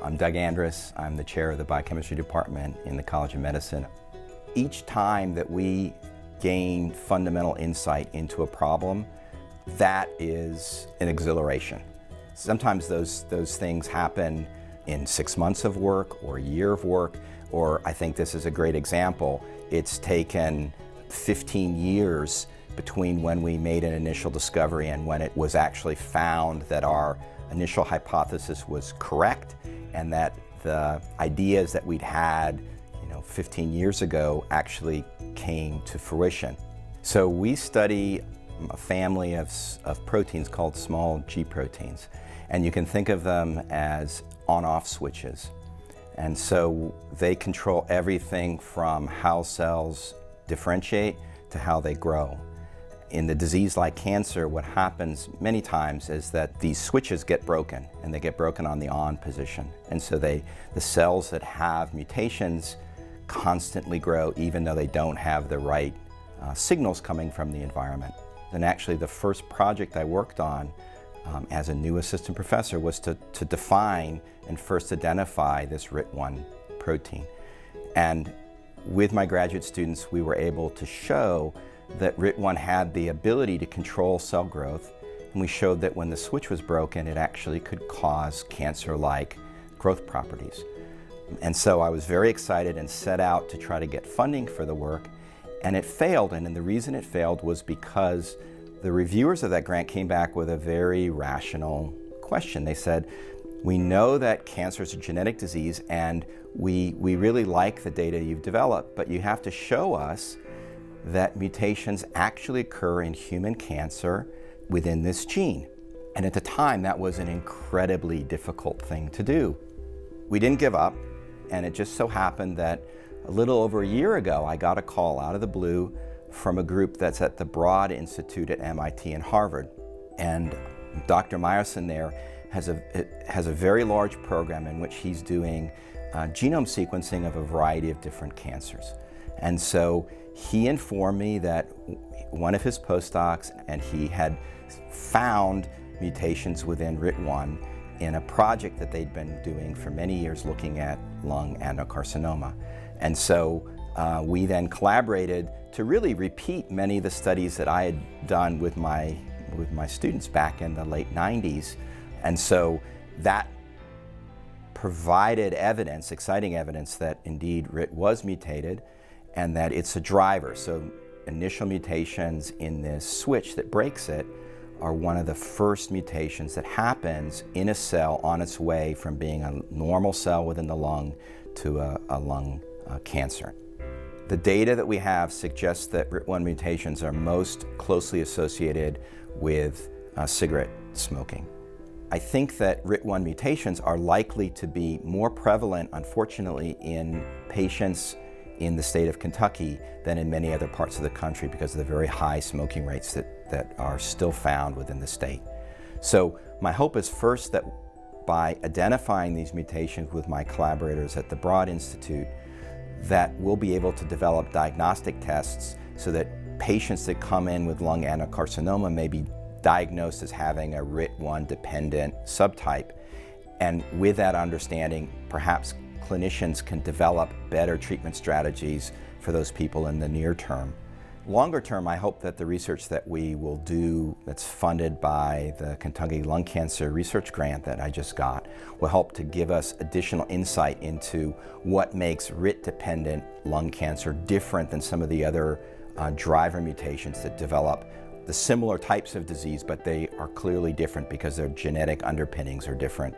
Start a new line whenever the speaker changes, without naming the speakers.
I'm Doug Andrus. I'm the chair of the biochemistry department in the College of Medicine. Each time that we gain fundamental insight into a problem, that is an exhilaration. Sometimes those things happen in 6 months of work or a year of work, or I think this is a great example. It's taken 15 years between when we made an initial discovery and when it was actually found that our initial hypothesis was correct and that the ideas that we'd had 15 years ago actually came to fruition. So we study a family of proteins called small G proteins, and you can think of them as on-off switches. And so they control everything from how cells differentiate to how they grow. In the disease like cancer, what happens many times is that these switches get broken, and they get broken on the on position. And so the cells that have mutations constantly grow even though they don't have the right signals coming from the environment. And actually the first project I worked on as a new assistant professor was to define and first identify this RIT1 protein. And with my graduate students, we were able to show that RIT1 had the ability to control cell growth, and we showed that when the switch was broken, it actually could cause cancer-like growth properties. And so I was very excited and set out to try to get funding for the work, and it failed. And the reason it failed was because the reviewers of that grant came back with a very rational question. They said, we know that cancer is a genetic disease, and we really like the data you've developed, but you have to show us that mutations actually occur in human cancer within this gene. And at the time, that was an incredibly difficult thing to do. We didn't give up, and it just so happened that a little over a year ago, I got a call out of the blue from a group that's at the Broad Institute at MIT and Harvard. And Dr. Meyerson there has a very large program in which he's doing genome sequencing of a variety of different cancers. And so he informed me that one of his postdocs, and he had found mutations within RIT1 in a project that they'd been doing for many years looking at lung adenocarcinoma. And so we then collaborated to really repeat many of the studies that I had done with my students back in the late 90s. And so that provided evidence, exciting evidence, that indeed RIT was mutated and that it's a driver. So initial mutations in this switch that breaks it are one of the first mutations that happens in a cell on its way from being a normal cell within the lung to a lung cancer. The data that we have suggests that RIT1 mutations are most closely associated with cigarette smoking. I think that RIT1 mutations are likely to be more prevalent, unfortunately, in patients in the state of Kentucky than in many other parts of the country because of the very high smoking rates that are still found within the state. So my hope is first that by identifying these mutations with my collaborators at the Broad Institute, that we'll be able to develop diagnostic tests so that patients that come in with lung adenocarcinoma may be diagnosed as having a RIT1 dependent subtype. And with that understanding, perhaps clinicians can develop better treatment strategies for those people in the near term. Longer term, I hope that the research that we will do that's funded by the Kentucky Lung Cancer Research Grant that I just got will help to give us additional insight into what makes RIT-dependent lung cancer different than some of the other driver mutations that develop the similar types of disease, but they are clearly different because their genetic underpinnings are different.